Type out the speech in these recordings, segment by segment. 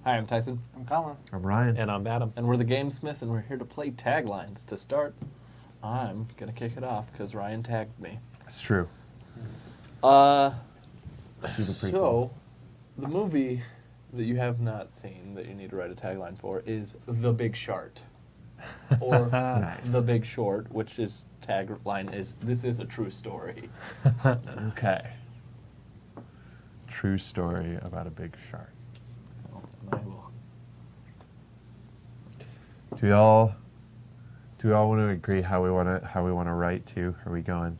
Hi, I'm Tyson. I'm Colin. I'm Ryan. And I'm Adam. And we're the Gamesmiths, and we're here to play Taglines. To start, I'm going to kick it off because Ryan tagged me. It's true. So, the movie that you have not seen that you need to write a tagline for is The Big Short. Or Nice. The Big Short, which is tagline is, this is a true story. Okay. True story about a big shark. And I will. Do we all want to agree how we want to write too? Are we going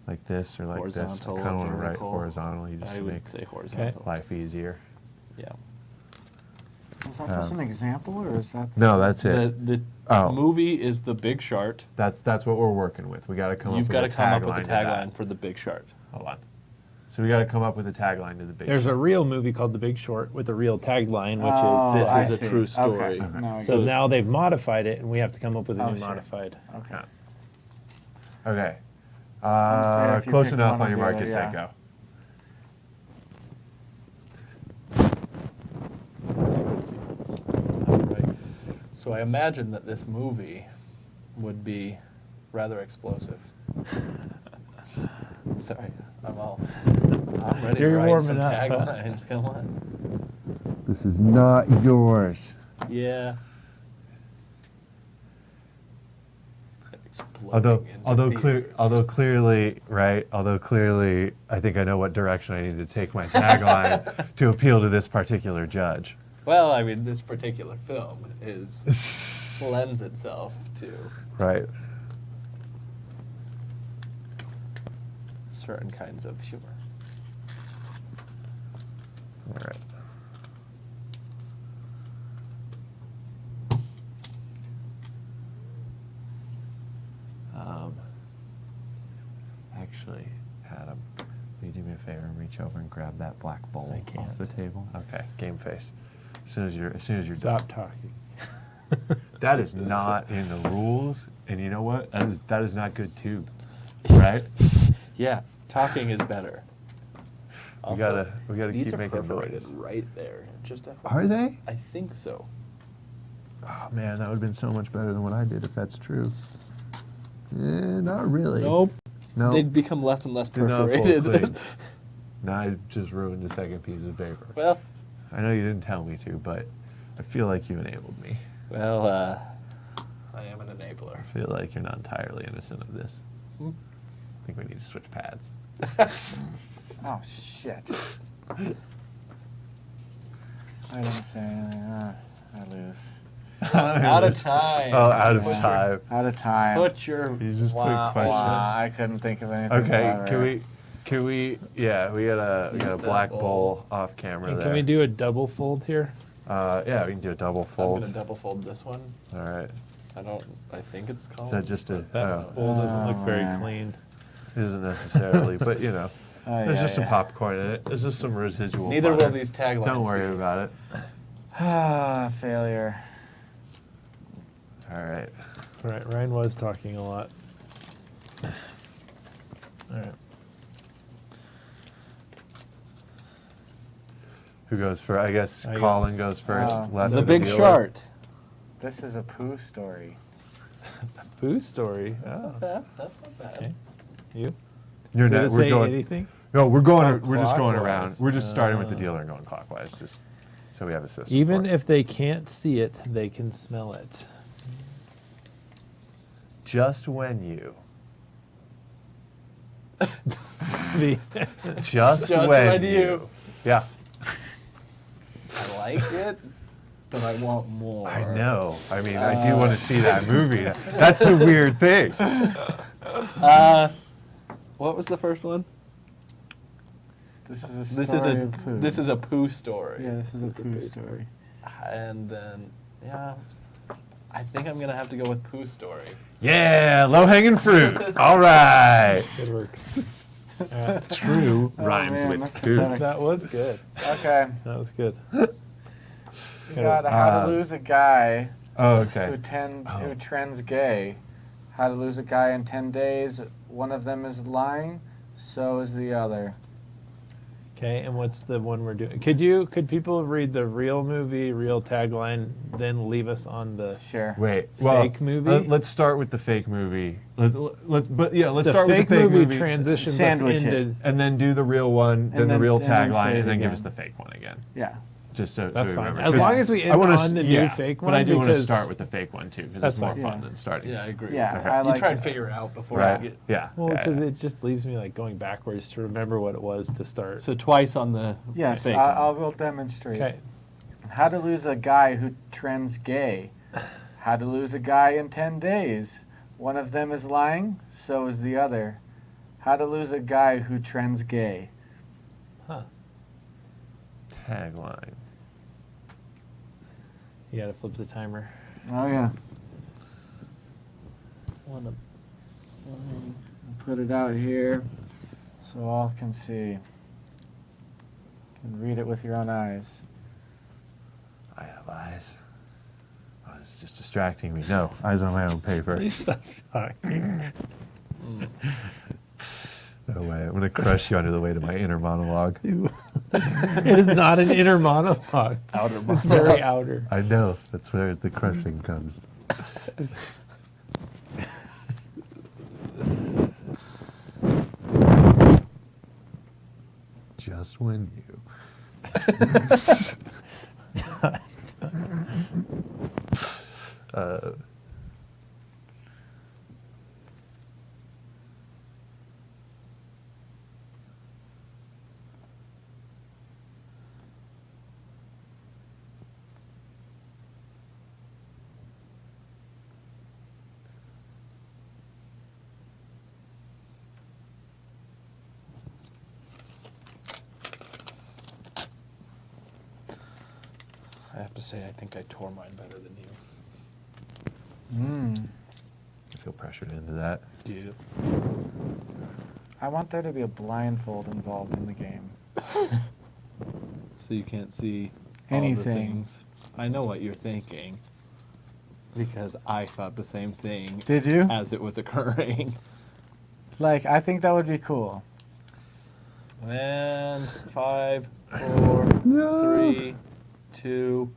like this or like Horizontal, this? I kind of want to write vertical. horizontally just I to would make say horizontal. life easier. Yeah. Is that just an example, or is that... No, that's it. The Oh. movie is The Big Short. That's what we're working with. We got to come You've got to up with come up with a to that. tagline for The Big Short. Hold on. So we got to come up with a tagline to the big. There's a Short. real movie called The Big Short with a real tagline, which Oh, This I is a see. true story. Okay. No, I is. So get it. now they've modified it, and we have to come up with a Oh, new sure. modified. Okay. Okay. Yeah, if you Close picked enough one on or your the mark, other, get set, go. Sequence. Right. So I imagine that this movie would be rather explosive. Sorry, I'm ready You're to write warming some up, huh? taglines. Come on. This is not yours. Yeah. Exploding Although into theaters. clearly, I think I know what direction I need to take my tagline to appeal to this particular judge. Well, I mean, this particular film lends itself to Right. certain kinds of humor. All right. Actually, Adam, will you do me a favor and reach over and grab that black bowl I can't. off the table? Okay, game face. As soon as you're Stop done. talking. That is not in the rules, and you know what? That is not good too, right? Yeah, talking is better. We gotta These keep are making perforated noise. right there. Just FYI. Are they? I think so. Oh man, that would have been so much better than what I did if that's true. Not really. Nope. No. They'd become less and less Did not fold clean. perforated. Now I just ruined the second piece of paper. Well, I know you didn't tell me to, but I feel like you enabled me. I am an enabler. I feel like you're not entirely innocent of this. Hmm. I think we need to switch pads. Oh, shit. I didn't say anything. I lose. Out of time. Oh, out of Yeah. time. Out of time. Put your You just put a wah, question. wah. I couldn't think of anything Okay, clever. can we? Yeah, we got a Use that black bowl. bowl off camera And there. can we do a double fold here? Yeah, we can do a double I'm fold. gonna double fold this one. All right. I think it's called. Is that just a? That Oh, bowl doesn't look very man. clean. it isn't necessarily, but you know, Oh, there's yeah, just some yeah. popcorn in it. There's just some residual. Neither butter. will these taglines. Don't worry be. about it. Failure. All right. All right, Ryan was talking a lot. All right. Who goes first? I guess I Colin guess- goes first. left The of Big dealer. Short. This is a poo story. Pooh story. That's Oh, not bad. That's not bad. okay. You? You're Did not. it We're say going. anything? No, we're going. Oh, We're just going around. clockwise. We're just starting with the dealer and going clockwise, just so we have a system. Even for it. if they can't see it, they can smell it. just when you, The- just Just when when you, you. yeah. I like it, but I want more. I know. I mean, I do want to see that movie. That's the weird thing. What was the first one? This is a story of poo. This is a poo story. Yeah, this is a poo story. And then, yeah, I think I'm gonna have to go with poo story. Yeah, low hanging fruit. All right. Good work. True rhymes man, with must be food. better. That was good. Okay. That was good. We got How to Lose a Guy Oh, okay. who trends gay. How to Lose a Guy in 10 Days. One of them is lying, so is the other. Okay, and what's the one we're doing? Could people read the real movie, real tagline, then leave us on the Sure. Wait, well, fake movie? Let's start with the fake movie. Let's the start with fake the fake movie transitions Sandwich us it. into. and then do the real one, then the then- real and then say tagline, it and then give again. us the fake one again. Yeah. Just so That's we fine. remember. As 'Cause long as we I end wanna on the new fake one, but I do want to because- start with the fake one too, because That's it's more fine. fun Yeah. than starting. Yeah, I agree. Yeah, Okay. I You like try and it. figure it out before Right. you get. Yeah. Well, yeah, because yeah. it just leaves me like going backwards to remember what it was to start. So twice on the Yes, fake I one. will demonstrate. Okay. How to lose a guy who trends gay. How to lose a guy in 10 days. One of them is lying, so is the other. How to lose a guy who trends gay. Huh. Tagline. You gotta flip the timer. Oh, yeah. Wanna- Put it out here so all can see. And read it with your own eyes. I have eyes. Oh, it's just distracting me. No, eyes on my own paper. Please stop talking. No way. I'm going to crush you under the weight of my inner monologue. It is not an inner monologue. Outer It's very outer. I know. That's where the crushing comes. Just when you. I have to say, I think I tore mine better than you. I feel pressured into that. Dude. I want there to be a blindfold involved in the game. So you can't see Anything. all the things. I know what you're thinking. Because I thought the same thing Did you? as it was occurring. Like, I think that would be cool. And 5, 4, 3, 2,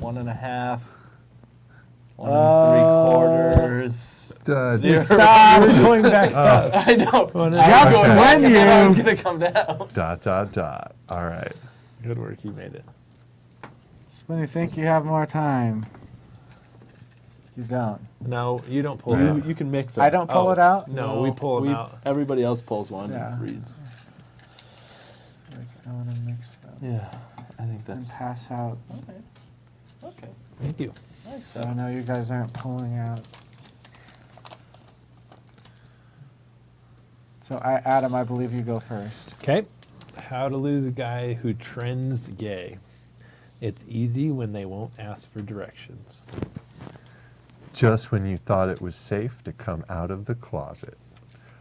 1.5, 1 3/4. Done. Zero. Stop! We're going back up. I know. Just Okay. when And I was you... gonna come down. Dot, dot, dot. All right. Good work, you made it. Just when you think you have more time. You don't. No, you don't pull it Yeah. out. You can mix it. I don't pull it out? No, we pull them out. Everybody else pulls one Yeah. and reads. Like, I want to mix them. Yeah, I think And that's pass out. okay. Okay. Thank you. Nice. So I know you guys aren't pulling out. So, Adam, I believe you go first. Okay. How to lose a guy who trends gay. It's easy when they won't ask for directions. Just when you thought it was safe to come out of the closet.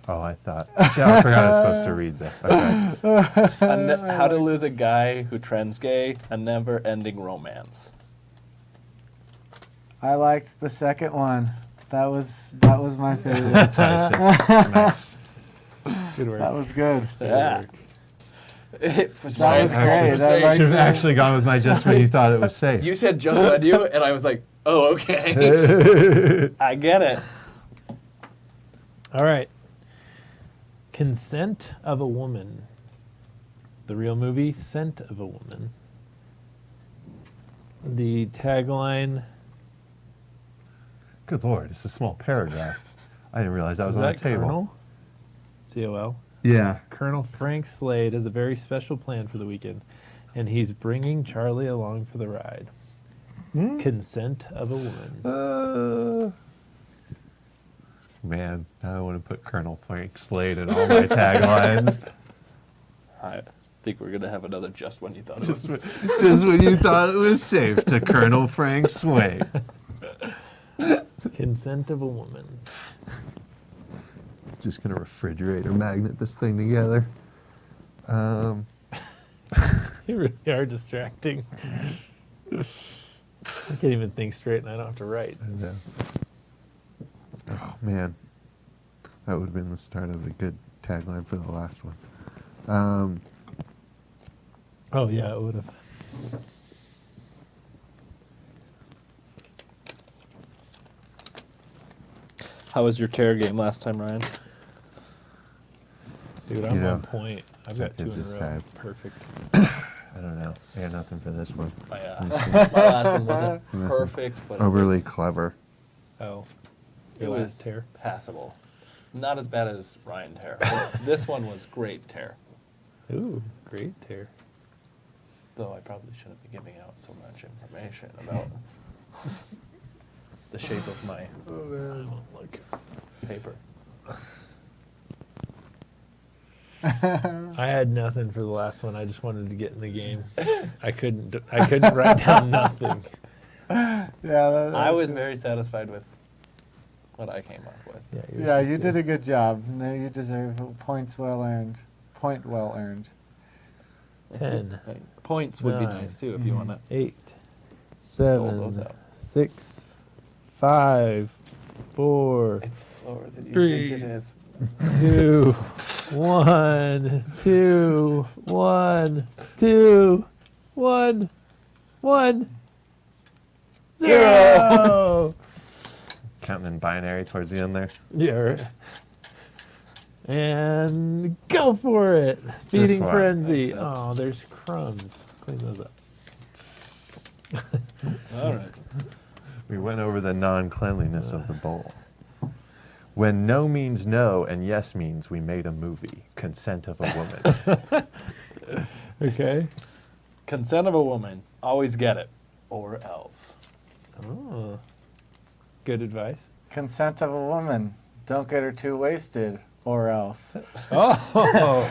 Oh, I thought. Yeah, I forgot I was supposed to read that. Okay. How to lose a guy who trends gay, a never-ending romance. I liked the second one. That was my favorite. Nice. Good work. That was good. Yeah. It was That my was great. conversation. I liked Should have that. actually gone with my just when you thought it was safe. You said just when you, and I was like, oh, okay. I get it. All right. Consent of a Woman. The real movie, Scent of a Woman. The tagline. Good Lord, it's a small paragraph. I didn't realize that was Is on that the table. Colonel? COL. Yeah. Colonel Frank Slade has a very special plan for the weekend, and he's bringing Charlie along for the ride. Consent of a Woman. Man, now I want to put Colonel Frank Slade in all my taglines. I think we're going to have another just when you thought it was. Just when you thought it was safe to Colonel Frank Slade. Consent of a Woman. Just gonna refrigerator magnet this thing together. You really are distracting. I can't even think straight, and I don't have to write. And, oh man, that would have been the start of a good tagline for the last one. Oh yeah, it would have. How was your terror game last time, Ryan? Dude, I'm You know, on point. I've got I 2 did in a this row. time. Perfect. I don't know. I got nothing for this one. My last one wasn't perfect, but Overly it was, clever. Oh, it your last was tear. passable. Not as bad as Ryan Tear. But this one was great tear. Ooh, great tear. Though I probably shouldn't be giving out so much information about the shape of my paper. I had nothing for the last one. I just wanted to get in the game. I couldn't write down nothing. Yeah, I was very satisfied with what I came up with. Yeah, you did a good job. No, you deserve points well earned. Point well earned. 10, Points would be 9, nice too if you want to 8, dole those 7, out. 6, 5, 4, It's slower than you 3. think it is. 2, 1, 2, 1, 2, 1, 1, 0. Counting in binary towards the end there. Yeah, right. And go for it. Feeding one. frenzy. Except- Oh, there's crumbs. Clean those up. All right. We went over the non-cleanliness of the bowl. When no means no and yes means we made a movie. Consent of a woman. Okay. Consent of a woman. Always get it, or else. Oh, good advice. Consent of a woman. Don't get her too wasted, or else. Oh,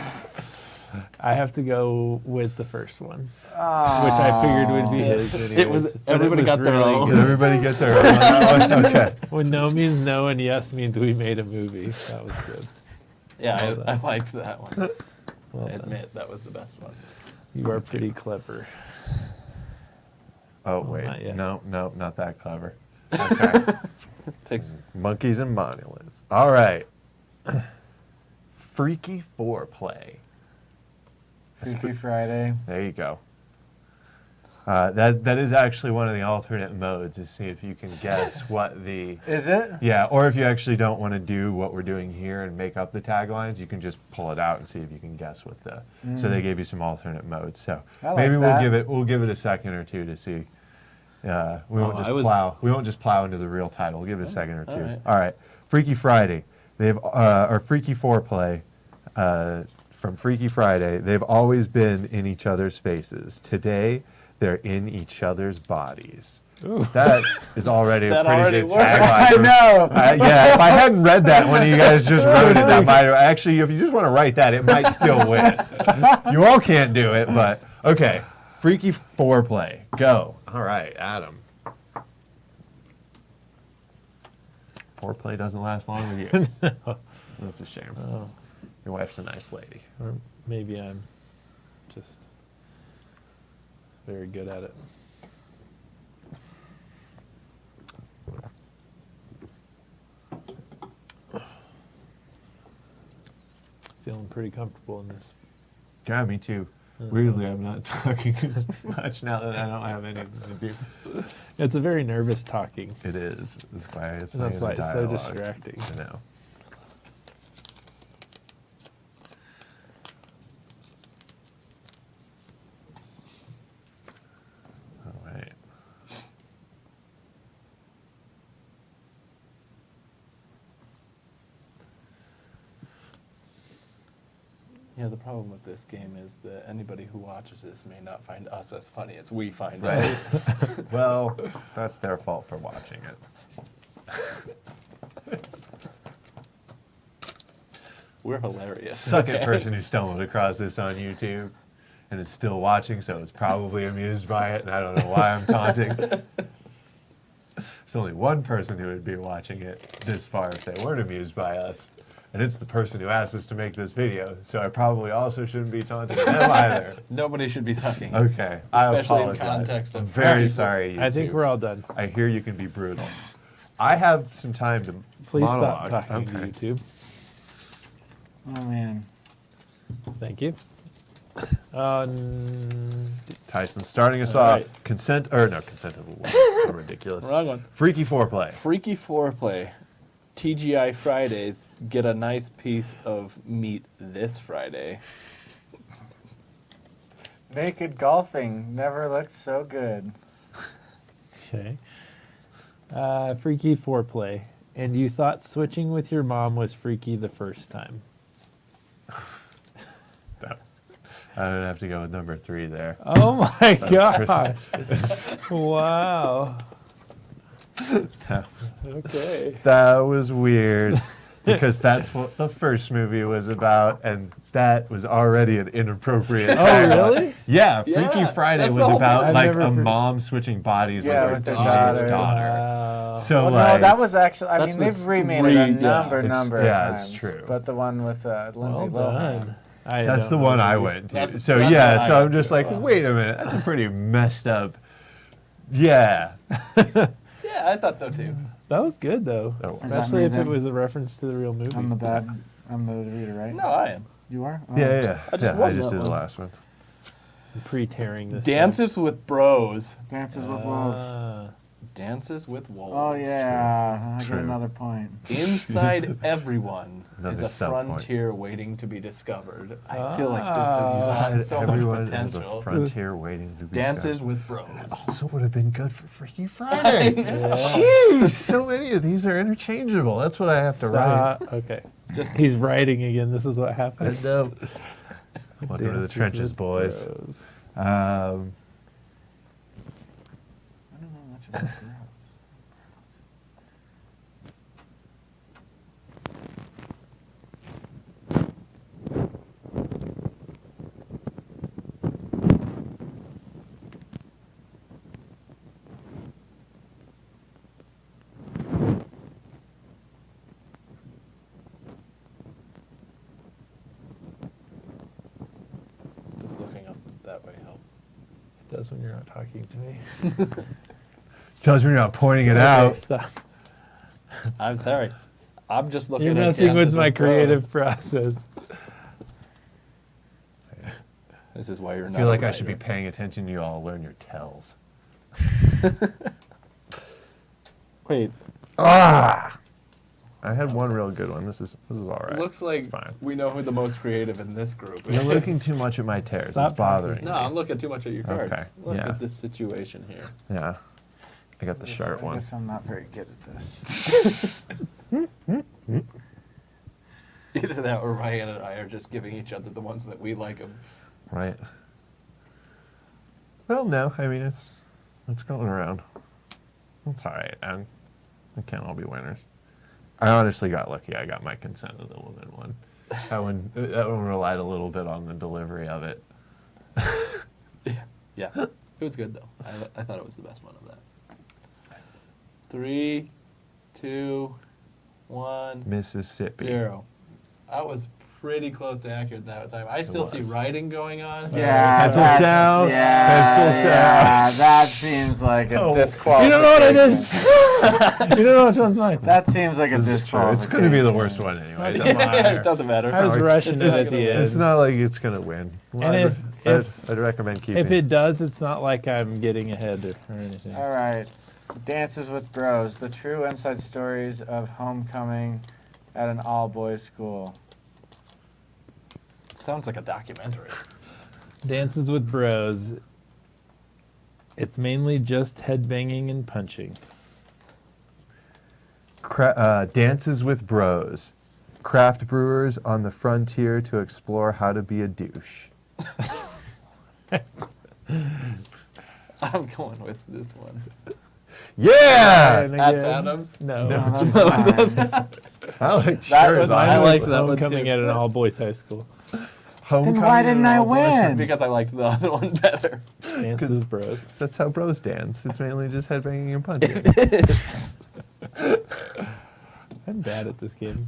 I have to go with the first one, which Ah. I figured would be his. It was- anyways, but everybody got their own. Did everybody get their own on that one? Okay. When no means no and yes means we made a movie. That was good. Yeah, I liked that one. Well I done. admit that was the best one. You are pretty clever. Oh, not wait. yet. No, not that clever. Okay. Takes Monkeys and monoliths. All right. Freaky foreplay. Freaky Friday. There you go. That is actually one of the alternate modes, to see if you can guess what the... Is it? Yeah, or if you actually don't want to do what we're doing here and make up the taglines, you can just pull it out and see if you can guess what the... So they gave you some alternate modes. So I like maybe that. we'll give it a second or two to see. We won't I was- just plow into the real title. We'll give it a second or two. right. All right. Freaky Friday. They've or Freaky Foreplay. From Freaky Friday, they've always been in each other's faces. Today, they're in each other's bodies. Ooh. That is already a That pretty already good works. tagline. I know. Yeah, if I hadn't read that, one of you guys just wrote it, that might have, actually, if you just want to write that, it might still win. You all can't do it, but okay. Freaky Foreplay. Go. All right, Adam. Foreplay doesn't last long with you. That's a shame. Oh, Your wife's a nice lady. or maybe I'm just very good at it. Feeling pretty comfortable in this. Yeah, me too. Weirdly, I'm not talking as much now that I don't have anything to do. It's a very nervous talking. It is. That's why it's And that's why it's so dialogue. distracting. I know. All right. Yeah, the problem with this game is that anybody who watches this may not find us as funny as we find Right. us. Well, that's their fault for watching it. We're hilarious. Second okay? person who stumbled across this on YouTube and is still watching, so is probably amused by it, and I don't know why I'm taunting. There's only one person who would be watching it this far if they weren't amused by us, and it's the person who asked us to make this video, so I probably also shouldn't be taunting them either. Nobody should be sucking. Okay, I Especially in apologize. context of I'm very people. sorry, YouTube. I think we're all done. I hear you can be brutal. I have some time to Please monologue. stop talking Okay. to YouTube. Oh man. Thank you. Tyson starting us All off. right. Consent of a woman. So ridiculous. Wrong one. Freaky foreplay. Freaky foreplay. TGI Fridays. Get a nice piece of meat this Friday. Naked golfing never looked so good. Okay. Freaky foreplay. And you thought switching with your mom was freaky the first time. I would have to go with number 3 there. Oh my gosh. Wow. Okay. That was weird because that's what the first movie was about, and that was already an inappropriate Oh, tagline. really? Yeah, Freaky Yeah, Friday that's was the whole about I've like never a heard- mom switching bodies Yeah, with with her their daughter. Wow. So Well, like, no, that was actually. I That's mean, the they've remade it a three- number it's- of yeah, times. it's true. But the one with Lindsay Well Lohan. done. I that's don't the know one the I movie. went to. That's- So that's yeah, what I so I'm went to just as like, well. wait a minute, that's a pretty messed up. Yeah. Yeah, I thought so too. That was good though. That was- Is that Especially me if it then? was a reference to the real movie. I'm the reader, right? No, I am. You are? Oh. Yeah. I just I love just that did the one. last one. I'm pre-tearing this. Dances with Bros. Dances with thing. Wolves. Dances with Wolves. Oh yeah, I True. get another point. Inside everyone Another is a sub-point. frontier waiting to be discovered. I feel like this has so Everyone much has a potential. frontier waiting to be Dances discovered. with Bros. Also would have been good for Freaky Friday. Jeez, so many of these are interchangeable. That's what I have to write. Okay. Just He's writing again. This is what I happens. know. Welcome to the Dances trenches, with boys. Bros. I don't know much about Bros. Just looking up that way help. It does when you're not talking to me. Tells me you're not pointing it Okay, out. stop. I'm sorry. I'm just looking You're at messing with Dances my Bros. creative process. This is why you're I not. feel like a I should be writer. paying attention to you all. Learn your tells. Wait. Ah! I had one real good one. This is all right. Looks like It's fine. we know who the most creative in this group is. You're looking too much at my tears. Stop It's bothering No, me. I'm looking too much at your cards. Okay, Look yeah. at this situation here. Yeah. I got the sharp I one. guess I'm not very good at this. Either that or Ryan and I are just giving each other the ones that we like them. Right. Well, no. I mean, it's going around. It's all right. And we can't all be winners. I honestly got lucky. I got my consent of the woman one. That one relied a little bit on the delivery of it. Yeah, it was good though. I thought it was the best one of that. 3, 2, 1, Mississippi. 0. That was pretty close to accurate that time. I still see was. writing going on. Yeah, Pencils that's- down, Yeah, pencils yeah, down. that seems like a Oh. disqualification. You don't know what I did. You don't know which one's mine. That seems like a This is true. disqualification. It's going to be the worst one anyway. It doesn't Yeah, matter. it doesn't matter. I was It's rushing it's it not at gonna the win. end. It's not like it's going to win. Well, And I'd recommend keeping If it does, it's not like I'm getting ahead or anything. All right. Dances with Bros, the true inside stories of homecoming at an all-boys school. Sounds like a documentary. Dances with Bros. It's mainly just headbanging and punching. Dances with Bros. Craft brewers on the frontier to explore how to be a douche. I'm going with this one. Yeah! And That's again, Adams. No. No, that's fine. I like That yours. was- I I was like that one Homecoming too. at an all-boys high school. Homecoming Then why and didn't I all boys. win? Because I liked the other one better. Dances with Bros. That's how bros dance. It's mainly just headbanging and punching. I'm bad at this game.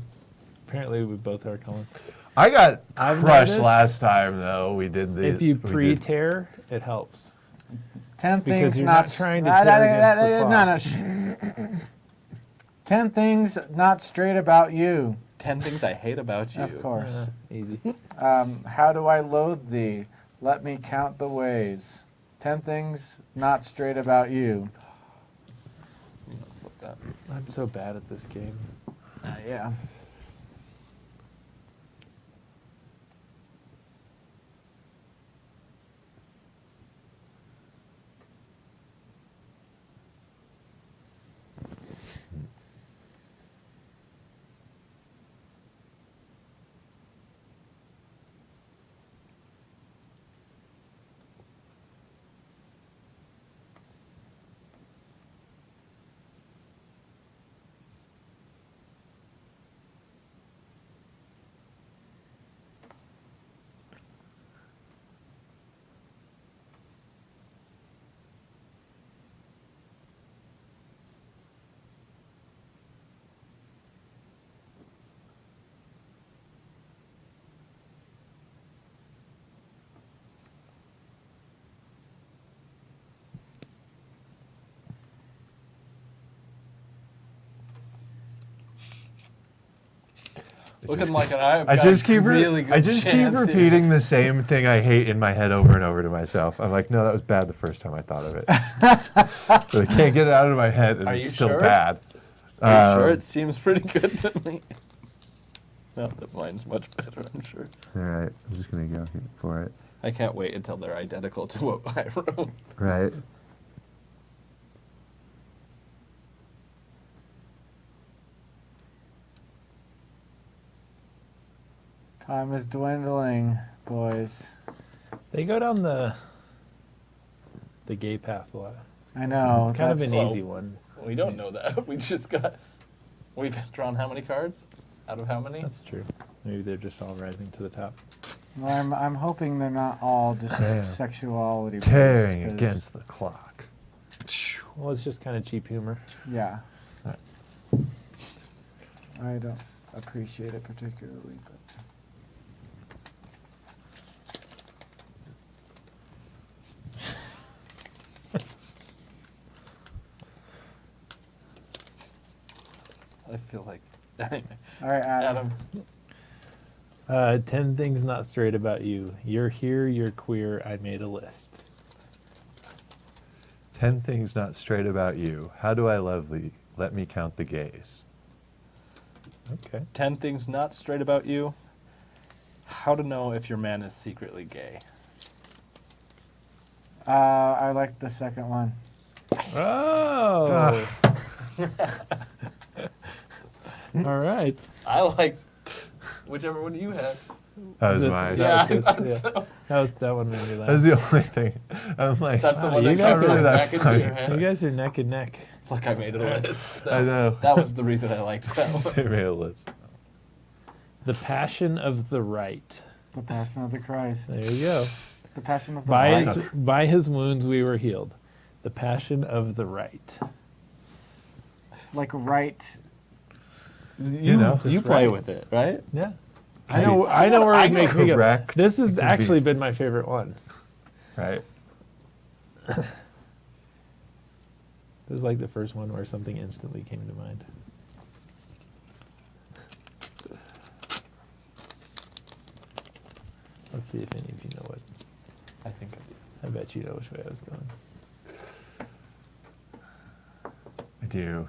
Apparently, we both are, Colin. I got I've crushed noticed last time though. We did the. If you we did- pre-tear, it helps. 10 Because things you're not not trying to no, tear against the no, no, 10 things not straight about you. 10 things I hate about you. Of course. Easy. How do I loathe thee? let me count the ways. 10 things not straight about you. You know, flip that. I'm so bad at this game. Yeah. Looking like I've I got just keep really good I just keep chance here. repeating the same thing I hate in my head over and over to myself. I'm like, no, that was bad the first time I thought of it. But I can't get it out of my head, and Are it's you still sure? bad. Are you sure? It seems pretty good to me. No, that mine's much better, I'm sure. All right, I'm just gonna go for it. I can't wait until they're identical to what I wrote. Right. Time is dwindling, boys. They go down the gay path a lot. I know. It's kind of that's- an easy one. We don't know that. We just got. We've drawn how many cards? Out of how many? That's true. Maybe they're just all rising to the top. Well, I'm hoping they're not all just Damn. sexuality based. Tearing 'cause- against the clock. Well, it's just kind of cheap humor. Yeah. Right. I don't appreciate it particularly, but. I feel like. Anyway, All right, Adam. Adam. 10 things not straight about you. You're here, you're queer, I made a list. 10 things not straight about you. How do I love thee? Let me count the gays. Okay. 10 things not straight about you. How to know if your man is secretly gay. I like the second one. Oh! All right. I like whichever one you had. That was This- mine. Yeah, That, was I this- thought yeah. That one made me laugh. That's the only thing. I'm like, That's the Wow, one you that guys comes are right that back into funny. your You head. guys are neck and neck. Look, I made a list. I know. That was the reason I liked that one. They made a list. The passion of the right. The Passion of the Christ. There you go. The Passion of the By Right. his wounds we were healed. The passion of the right. Like right. You know, you just play right. with it, right? Yeah. Hey, I know where I it makes me go. correct This has could actually be- been my favorite one. Right. This is like the first one where something instantly came to mind. Let's see if any of you know what. I think I do. I bet you know which way I was going. I do.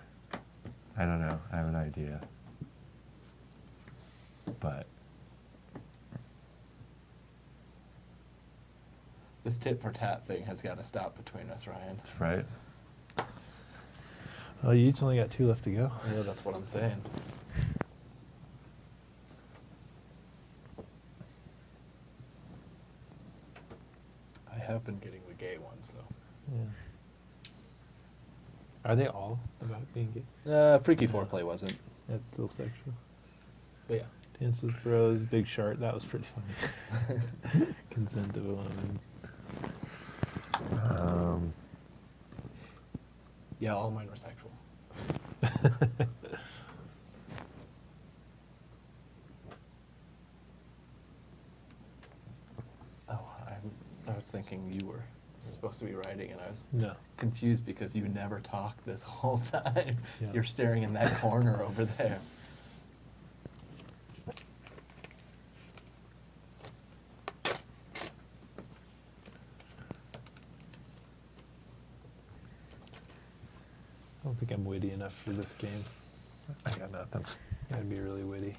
I don't know. I have an idea. But This tit for tat thing has got to stop between us, Ryan. it's right. Well, you each only got 2 left to go. Yeah, that's what I'm saying. I have been getting the gay ones, though. Yeah. Are they all about being gay? Freaky foreplay wasn't. That's still sexual. But yeah. Dance with Bros, Big Shark. That was pretty funny. Consent of a woman. Yeah, all mine were sexual. I was thinking you were supposed to be writing, and I was No. confused because you never talk this whole time. Yeah. You're staring in that corner over there. don't think I'm witty enough for this game. I got nothing. I'd be really witty.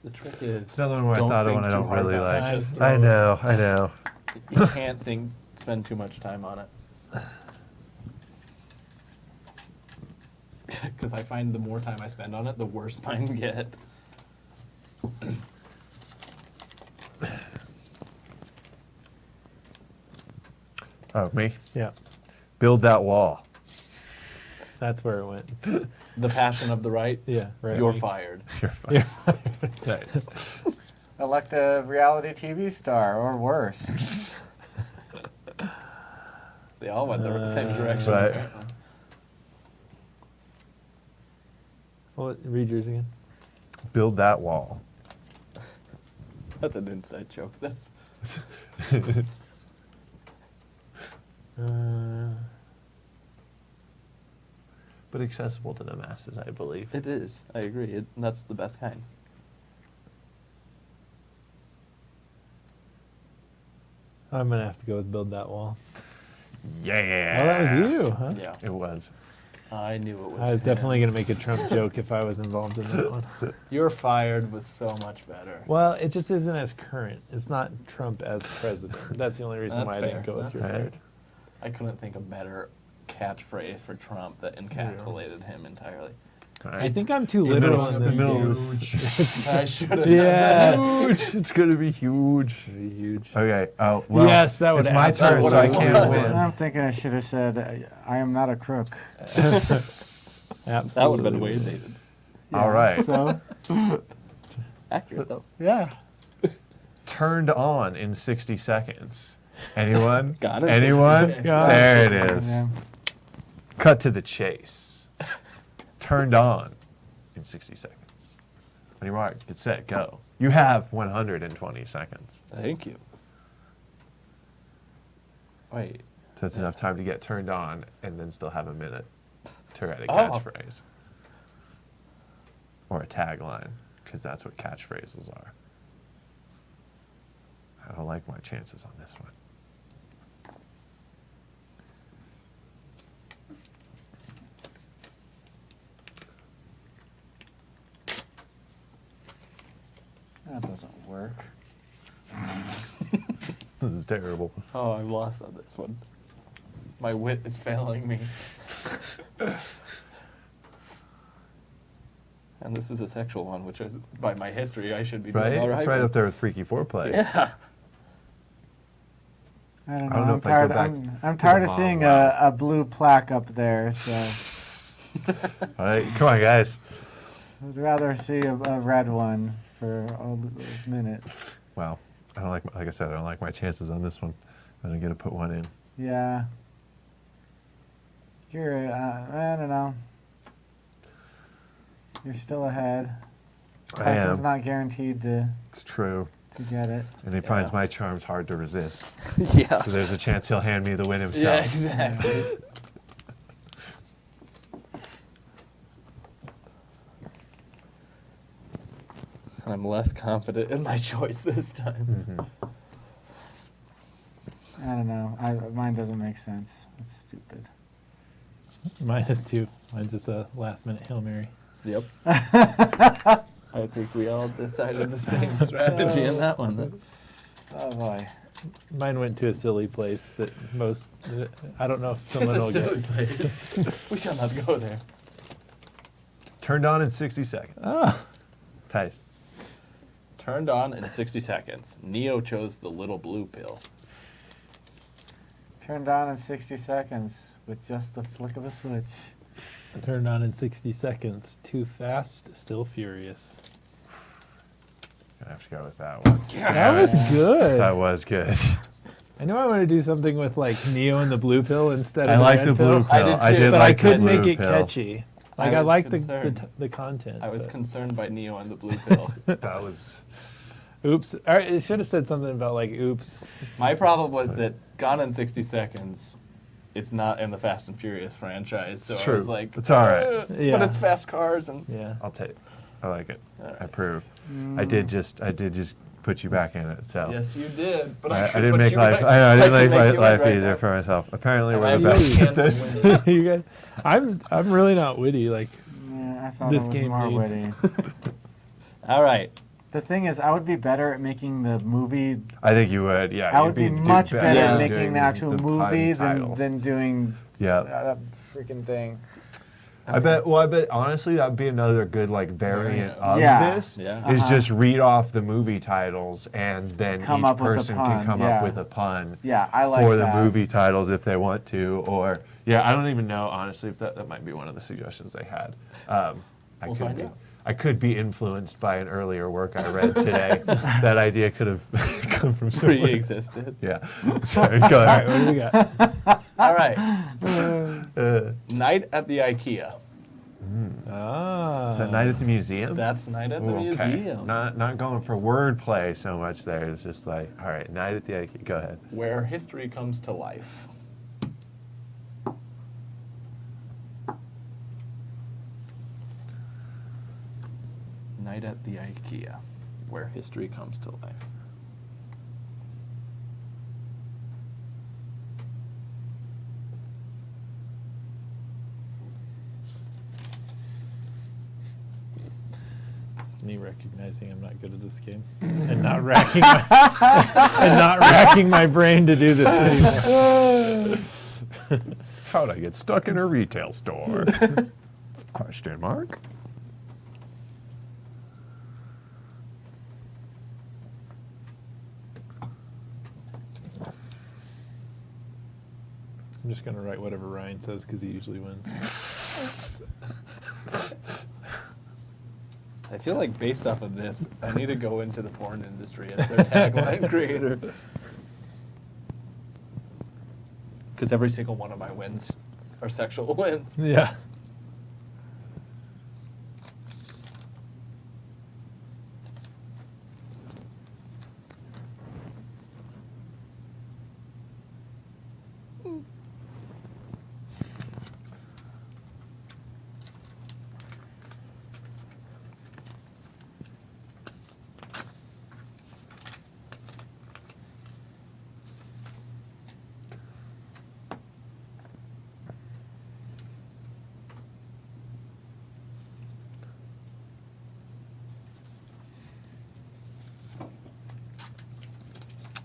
The trick is, It's another one where I don't thought of think one I too don't hard really about it. like. Just I throw it. know. You can't spend too much time on it. Because I find the more time I spend on it, the worse mine get. Oh, me? Yeah, Build that wall. that's where it went. The passion of the right, Yeah, right. you're fired. You're fine. Nice. Elect a reality TV star, or worse. They all went the same direction. Right. apparently. Well, read yours again. Build that wall. That's an inside joke. That's But accessible to the masses, I believe. it is. I agree. That's the best kind. I'm gonna have to go with build that wall. Yeah. Oh, that was you, huh? Yeah, It was. I knew it was. I was him. definitely gonna make a Trump joke if I was involved in that one. You're fired was so much better. Well, it just isn't as current. It's not Trump as president. That's the only reason That's why I fair. didn't go with That's your fair. word. I couldn't think of better catchphrase for Trump that encapsulated him entirely. All I right. think I'm too literal in this game. I should have. Yeah. Huge. It's going to be huge. Pretty huge. Okay. Oh, well. Yes, that would It's my turn, so I absolutely can't won. win. I'm thinking I should have said, I am not a crook. Absolutely. That would have been way dated. All right. So, Accurate though. yeah. Turned on in 60 seconds. Anyone? Got it. Anyone? 60 Got it. There it is. Yeah. Cut to the chase. Turned on in 60 seconds. On your mark, get set, go. You have 120 seconds. Thank you. Wait. So that's enough time to get turned on and then still have a minute to write a Oh. catchphrase. Or a tagline, because that's what catchphrases are. I don't like my chances on this one. That doesn't work. This is terrible. Oh, I'm lost on this one. My wit is failing me. And this is a sexual one, which is, by my history, I should be doing Right? all right. It's right with. up there with Freaky Foreplay. Yeah. I don't know. I don't know I'm if I tired. go back I'm to tired the of mom seeing line. a blue plaque up there. So All right, come on, guys. I'd rather see a red one for a minute. Wow. I don't like I said, I don't like my chances on this one. I'm going to put one in. Yeah. You're. I don't know. You're still ahead. I Tyson's am. not guaranteed to It's true. get it. And he finds my charms hard to resist. Yeah. So there's a chance he'll hand me the win himself. Yeah, exactly. I'm less confident in my choice this time. I don't know. Mine doesn't make sense. It's stupid. Mine is too. Mine's just a last minute Hail Mary. Yep. I think we all decided the same strategy in that one. Then. Oh boy. Mine went to a silly place that most. I don't know if It's someone a will silly get. place. We shall not go there. Turned on in 60 seconds. Ah, Tice. Turned on in 60 seconds. Neo chose the little blue pill. Turned on in 60 seconds with just the flick of a switch. turned on in 60 seconds. Too fast, still furious. Gonna have to go with that one. That was good. That was good. I know I want to do something with like Neo and the blue pill instead I of the like red the blue pill. pill. I did too. But like I the couldn't make blue it pill. catchy. Like I I was like concerned. the content. I was but- concerned by Neo and the blue pill. That was. Oops. All right, it should have said something about like oops. My problem was that Gone in 60 Seconds is not in the Fast and Furious franchise, so It's I true. was like, It's all right. Yeah. But it's fast cars and Yeah. I'll take. I like it. All right. I approve. I did just put you back in it. So Yes, you did. But I can didn't put make you life. right- I didn't can make you life right easier now. for myself. Apparently, And I we're have the no best at chance this. of winning. you guys, I'm really not witty. Like Yeah, I thought This it was game more needs- witty. All right. The thing is, I would be better at making the movie. I think you would. Yeah, I you'd would be do much better at at doing making the actual pun movie titles. than doing Yeah. that freaking thing. I bet. Well, I bet honestly that'd be another good like variant of Yeah. this. Yeah. Is Uh-huh. just read off the movie titles and then Come each up with a person pun, can come yeah. up with a pun Yeah, I like for that. the movie titles if they want to. Or yeah, I don't even know honestly if that might be one of the suggestions they had. We'll find out. I could be influenced by an earlier work I read today. That idea could have come from somewhere. Pre-existed. Yeah. Sorry, go all right, ahead. what do we got? All right. Night at the IKEA. Ah, Is that Night at the Museum? That's Night at the Ooh, okay. Museum. Not going for wordplay so much there. It's just like, all right, Night at the IKEA. Go ahead. Where history comes to life. Night at the IKEA. Where history comes to life. it's me recognizing I'm not good at this game and not racking my brain to do this anymore. How'd I get stuck in a retail store? Question mark. I'm just gonna write whatever Ryan says because he usually wins. I feel like based off of this, I need to go into the porn industry as their tagline creator. Because every single one of my wins are sexual wins. Yeah.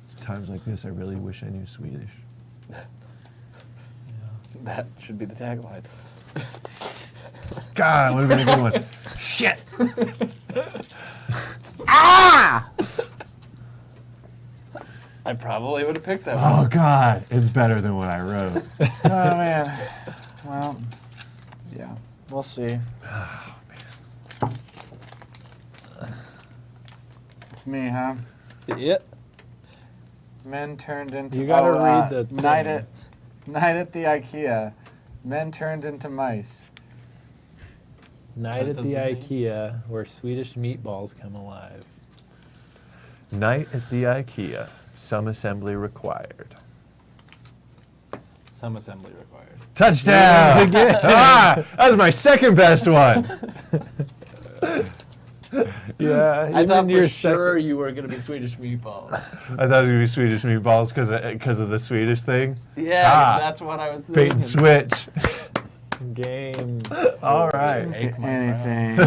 It's times like this I really wish I knew Swedish. That should be the tagline. God, would have been a good one. Shit. I probably would have picked that Oh one. God, it's better than what I wrote. Oh man. Well, yeah, we'll see. It's me, huh? Yeah. Men turned into. You gotta read the night thing. night at the IKEA. Men turned into mice. Night That's at the something nice. IKEA where Swedish meatballs come alive. Night at the IKEA. Some assembly required. Some assembly required. Touchdown! Ah, that was my second best one. Yeah, I thought your for sure you were going to be Swedish meatballs. I thought it was gonna be Swedish meatballs because of the Swedish thing. Yeah, Ah. that's what I was Bait thinking. and switch. game. All right. Take my Anything.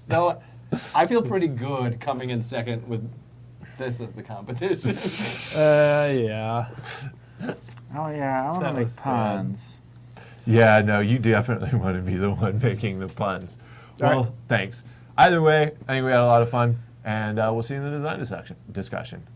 No, I feel pretty good coming in second with this as the competition. Yeah. Oh yeah, I want to That make was bad. puns. Yeah, no, you definitely want to be the one making the puns. Well, All right. thanks. Either way, I think we had a lot of fun, and we'll see you in the design discussion.